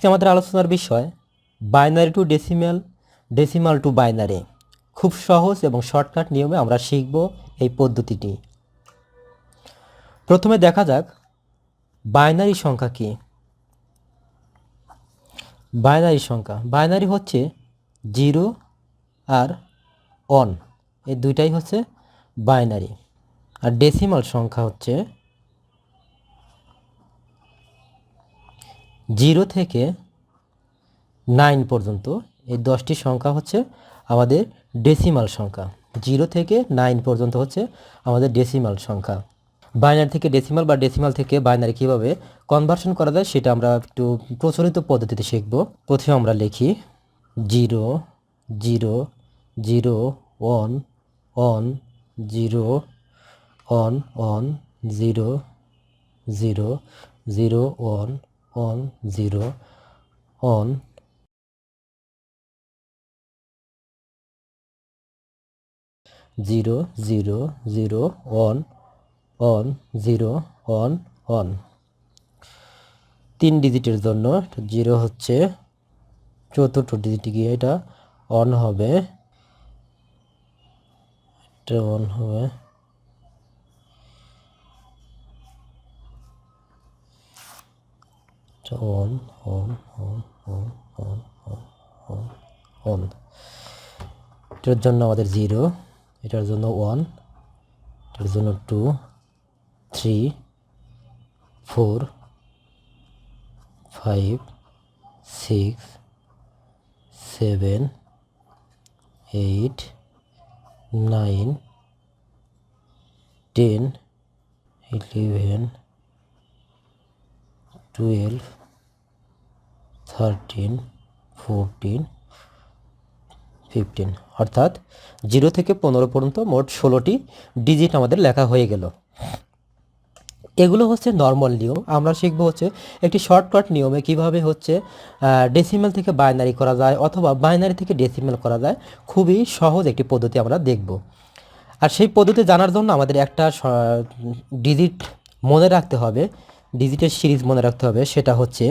আজকে আমাদের আলোচনার বিষয় binary two decimal, decimal two binary. খুব সহজ এবং শর্টকাট নিয়মে আমরা শিখব এই পদ্ধতিটি। প্রথমে দেখা যাক বাইনারি সংখ্যা কি। বাইনারি হচ্ছে 0 আর 1, এই দুইটাই হচ্ছে বাইনারি। আর ডেসিমাল সংখ্যা হচ্ছে 0 থেকে 9 পর্যন্ত, এই 10টি সংখ্যা হচ্ছে আমাদের ডেসিমাল সংখ্যা। 0 থেকে 9 পর্যন্ত হচ্ছে আমাদের ডেসিমাল সংখ্যা। বাইনারি থেকে ডেসিমাল বা ডেসিমাল থেকে বাইনারি কীভাবে কনভার্সন করা যায় সেটা আমরা একটু প্রচলিত পদ্ধতিতে শিখব। প্রথমে আমরা লিখি 0 0 0 1 1 0 1 1 0 0 0 1 1 0 1 0 0 0 1 1 0 1 1। 3 ডিজিটের জন্য 0 হচ্ছে, চতুর্থ ডিজিট গিয়ে এটা 1 হবে, এটা 1 হবে, এটা 1 1 1 1 1 1 1। এটার জন্য আমাদের 0, এটার জন্য 1, এটার জন্য 2 3 4 5 6 7 8 9 10 11 12 13 14 15, অর্থাৎ 0 থেকে 15 পর্যন্ত মোট 16টি ডিজিট আমাদের লেখা হয়ে গেল। এগুলো হচ্ছে নর্মাল নিয়ম। আমরা শিখব হচ্ছে একটি শর্টকাট নিয়মে কিভাবে হচ্ছে ডেসিমাল থেকে বাইনারি করা যায় অথবা বাইনারি থেকে ডেসিমাল করা যায়। খুবই সহজ একটি পদ্ধতি আমরা দেখব। আর সেই পদ্ধতি জানার জন্য আমাদের একটা ডিজিট মনে রাখতে হবে, ডিজিটের সিরিজ মনে রাখতে হবে। সেটা হচ্ছে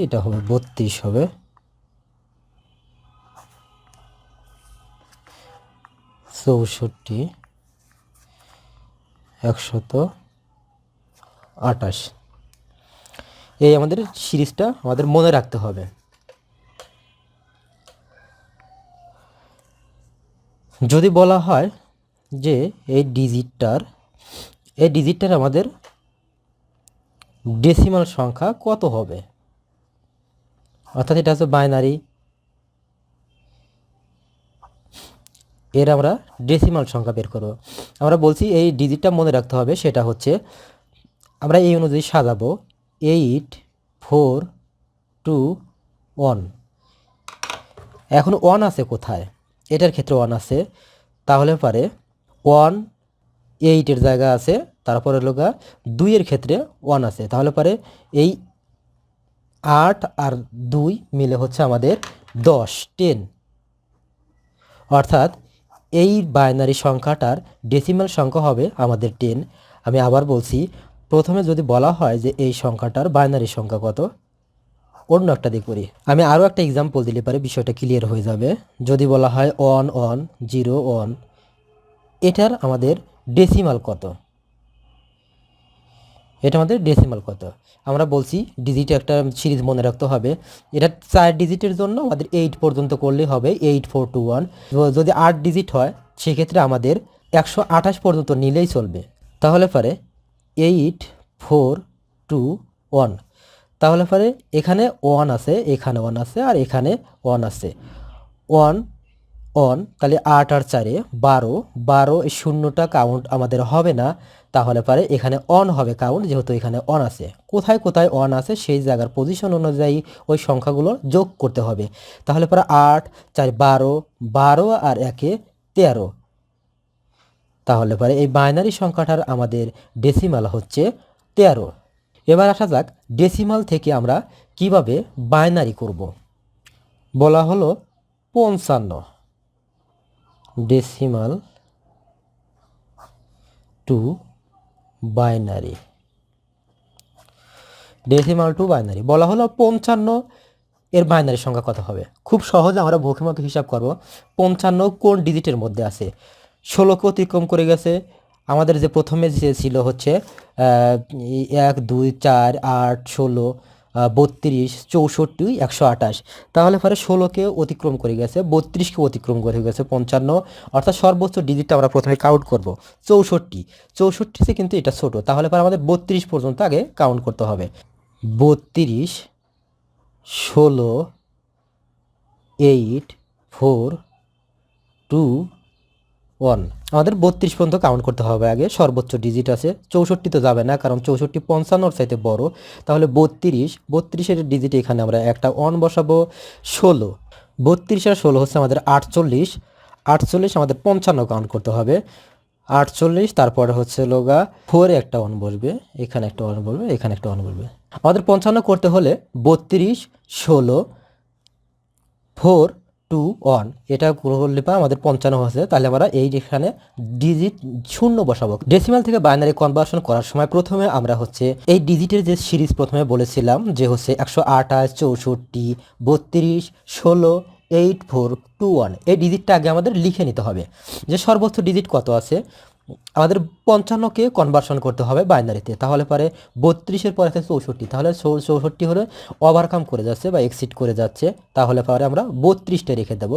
এটা হবে 32 হবে, 64 128। এই আমাদের সিরিজটা আমাদের মনে রাখতে হবে। যদি বলা হয় যে এই ডিজিটটার আমাদের ডেসিমাল সংখ্যা কত হবে, অর্থাৎ এটা হচ্ছে বাইনারি, এর আমরা ডেসিমাল সংখ্যা বের করব। আমরা বলছি এই ডিজিটটা মনে রাখতে হবে। সেটা হচ্ছে আমরা এই অনুযায়ী সাজাবো 8 4 2 1। এখন 1 আছে কোথায়? এটার ক্ষেত্রে 1 আছে, তাহলে পারে 1 8-এর জায়গা আছে, তারপরে লোকা 2-এর ক্ষেত্রে 1 আছে, তাহলে পারে এই 8 আর 2 মিলে হচ্ছে আমাদের 10 অর্থাৎ এই বাইনারি সংখ্যাটার ডেসিমাল সংখ্যা হবে আমাদের 10। আমি আবার বলছি, প্রথমে যদি বলা হয় যে এই সংখ্যাটার বাইনারি সংখ্যা কত, অন্য একটা দিক করি। আমি আরও একটা এক্সাম্পল দিলে পারে বিষয়টা ক্লিয়ার হয়ে যাবে। যদি বলা হয় 1 1 0 1, এটার আমাদের ডেসিমাল কত, এটা আমাদের ডেসিমাল কত। আমরা বলছি ডিজিট একটা সিরিজ মনে রাখতে হবে। এটা 4 ডিজিটের জন্য আমাদের 8 পর্যন্ত করলে হবে 8 4 2 1। যদি 8 ডিজিট হয় সেক্ষেত্রে আমাদের 128 পর্যন্ত নিলেই চলবে। তাহলে পরে 8 4 2 1, তাহলে পরে এখানে 1 আছে, এখানে 1 আছে, আর এখানে 1 আছে। 1 1, তাহলে 8 আর 4 12, 12 এই শূন্যটা কাউন্ট আমাদের হবে না, তাহলে পারে এখানে 1 হবে কাউন্ট, যেহেতু এখানে 1 আছে। কোথায় কোথায় 1 আছে সেই জায়গার পজিশন অনুযায়ী ওই সংখ্যাগুলো যোগ করতে হবে। তাহলে পরে 8 4 12, 12 আর 1 13, তাহলে পরে এই বাইনারি সংখ্যাটার আমাদের ডেসিমাল হচ্ছে 13। এবার আসা যাক ডেসিমাল থেকে আমরা কিভাবে বাইনারি করব। বলা হলো 55 decimal two binary. Decimal two binary বলা হলো 55 এর বাইনারি সংখ্যা কত হবে। খুব সহজে আমরা ভোগের মতো হিসাব করব। 55 কোন ডিজিটের মধ্যে আছে? 16কে অতিক্রম করে গেছে। আমাদের যে প্রথমে যে ছিল হচ্ছে 1 2 4 8 16 32 64 128। তাহলে পরে 16কে অতিক্রম করে গেছে, 32কে অতিক্রম করে গেছে 55, অর্থাৎ সর্বোচ্চ ডিজিটটা আমরা প্রথমে কাউন্ট করব 64। 64 কিন্তু এটা ছোট, তাহলে পরে আমাদের 32 পর্যন্ত আগে কাউন্ট করতে হবে। 32 16 8 4 2 1। আমাদের 32 পর্যন্ত কাউন্ট করতে হবে আগে। সর্বোচ্চ ডিজিট আছে 64 তো যাবে না, কারণ 64 55-র চাইতে বড়। তাহলে 32-এর ডিজিট এখানে আমরা একটা 1 বসাবো। 16 32 আর 16 হচ্ছে আমাদের 48। 48 আমাদের 55 কাউন্ট করতে হবে। 48 তারপরে হচ্ছে লোগা 4 একটা 1 বসবে, এখানে একটা 1 বসবে, এখানে একটা 1 বসবে। আমাদের 55 করতে হলে 32 16 4 2 1 এটা করলে পর আমাদের 55 হচ্ছে। তাহলে আমরা এই এখানে ডিজিট শূন্য বসাবো। ডেসিমাল থেকে বাইনারি কনভার্সন করার সময় প্রথমে আমরা হচ্ছে এই ডিজিটের যে সিরিজ প্রথমে বলেছিলাম যে হচ্ছে 128 64 32 16 8 4 2 1, এই ডিজিটটা আগে আমাদের লিখে নিতে হবে যে সর্বোচ্চ ডিজিট কত আছে। আমাদের 55কে কনভার্সন করতে হবে বাইনারিতে। তাহলে পরে 32-এর পরে আছে 64, তাহলে 64 হলে ওভারকাম করে যাচ্ছে বা এক্সিট করে যাচ্ছে। তাহলে পরে আমরা 32টা রেখে দেব।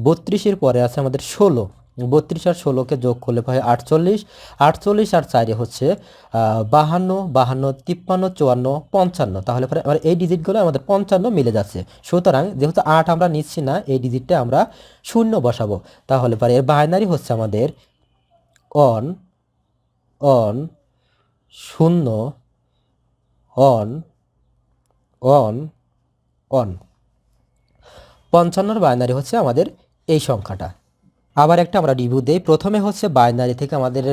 32-এর পরে আছে আমাদের 16। 32 আর 16কে যোগ করলে পাই 48। 48 আর 4 হচ্ছে 52 52 53 54 55। তাহলে পরে আবার এই ডিজিটগুলো আমাদের 55 মিলে যাচ্ছে। সুতরাং যেহেতু 8 আমরা নিচ্ছি না, এই ডিজিটটা আমরা শূন্য বসাবো। তাহলে পরে এর বাইনারি হচ্ছে আমাদের on on 0 on on on. 55-র বাইনারি হচ্ছে আমাদের এই সংখ্যাটা। আবার একটা আমরা রিভিউ দেই। প্রথমে হচ্ছে বাইনারি থেকে আমাদের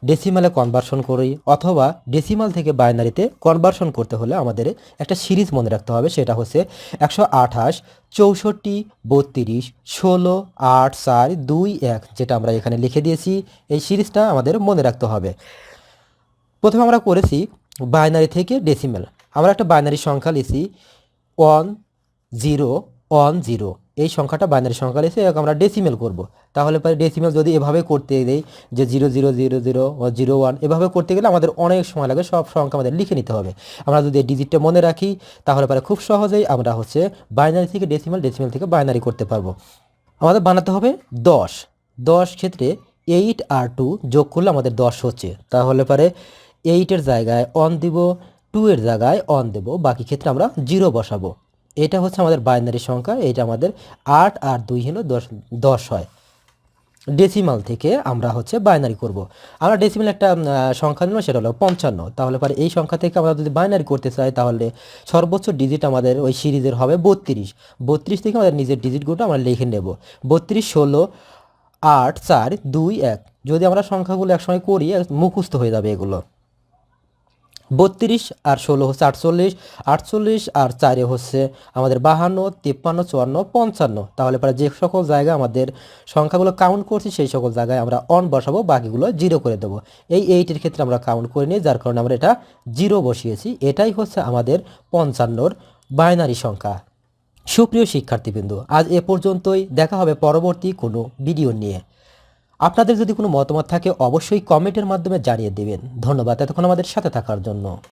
ডেসিমালে কনভার্সন করি, অথবা ডেসিমাল থেকে বাইনারিতে কনভার্সন করতে হলে আমাদের একটা সিরিজ মনে রাখতে হবে। সেটা হচ্ছে 128 64 32 16 8 4 2 1, যেটা আমরা এখানে লিখে দিয়েছি। এই সিরিজটা আমাদের মনে রাখতে হবে। প্রথমে আমরা করেছি বাইনারি থেকে ডেসিমাল। আমরা একটা বাইনারি সংখ্যা লিখছি 1 0 1 0। এই সংখ্যাটা বাইনারি সংখ্যা লিখে আমরা ডেসিমেল করব। তাহলে পরে ডেসিমেল যদি এভাবে করতে দেই যে 0 0 0 0 ও 0 1, এভাবে করতে গেলে আমাদের অনেক সময় লাগে, সব সংখ্যা আমাদের লিখে নিতে হবে। আমরা যদি ডিজিটটা মনে রাখি তাহলে পরে খুব সহজেই আমরা হচ্ছে বাইনারি থেকে ডেসিমেল, ডেসিমেল থেকে বাইনারি করতে পারবো। আমাদের বানাতে হবে 10। 10 ক্ষেত্রে 8 আর 2 যোগ করলে আমাদের 10 হচ্ছে। তাহলে পরে 8-এর জায়গায় 1 দিব, 2-এর জায়গায় 1 দেব, বাকি ক্ষেত্রে আমরা 0 বসাবো। এটা হচ্ছে আমাদের বাইনারি সংখ্যা। এটা আমাদের 8 আর 2 হলো 10 হয়। ডেসিমাল থেকে আমরা হচ্ছে বাইনারি করব। আমরা ডেসিমাল একটা সংখ্যা নিলাম, সেটা হলো 55। তাহলে পরে এই সংখ্যা থেকে আমরা যদি বাইনারি করতে চাই তাহলে সর্বোচ্চ ডিজিট আমাদের ওই সিরিজের হবে 32। 32 থেকে আমাদের নিজের ডিজিটগুলো আমরা লিখে নেব। 32 16 8 4 2 1। যদি আমরা সংখ্যাগুলো একসঙ্গে করি মুখস্থ হয়ে যাবে এগুলো। 32 আর 16 হচ্ছে 48। 48 আর 4 হচ্ছে আমাদের 52 53 54 55। তাহলে পরে যে সকল জায়গায় আমাদের সংখ্যাগুলো কাউন্ট করছি সেই সকল জায়গায় আমরা অন বসাবো, বাকিগুলো 0 করে দেবো। এই 8-এর ক্ষেত্রে আমরা কাউন্ট করে নিই, যার কারণে আমরা এটা 0 বসিয়েছি। এটাই হচ্ছে আমাদের 55-র বাইনারি সংখ্যা। সুপ্রিয় শিক্ষার্থীবৃন্দ, আজ এ পর্যন্তই। দেখা হবে পরবর্তী কোনো ভিডিও নিয়ে। আপনাদের যদি কোনো মতামত থাকে অবশ্যই কমেন্টের মাধ্যমে জানিয়ে দেবেন। ধন্যবাদ এতক্ষণ আমাদের সাথে থাকার জন্য।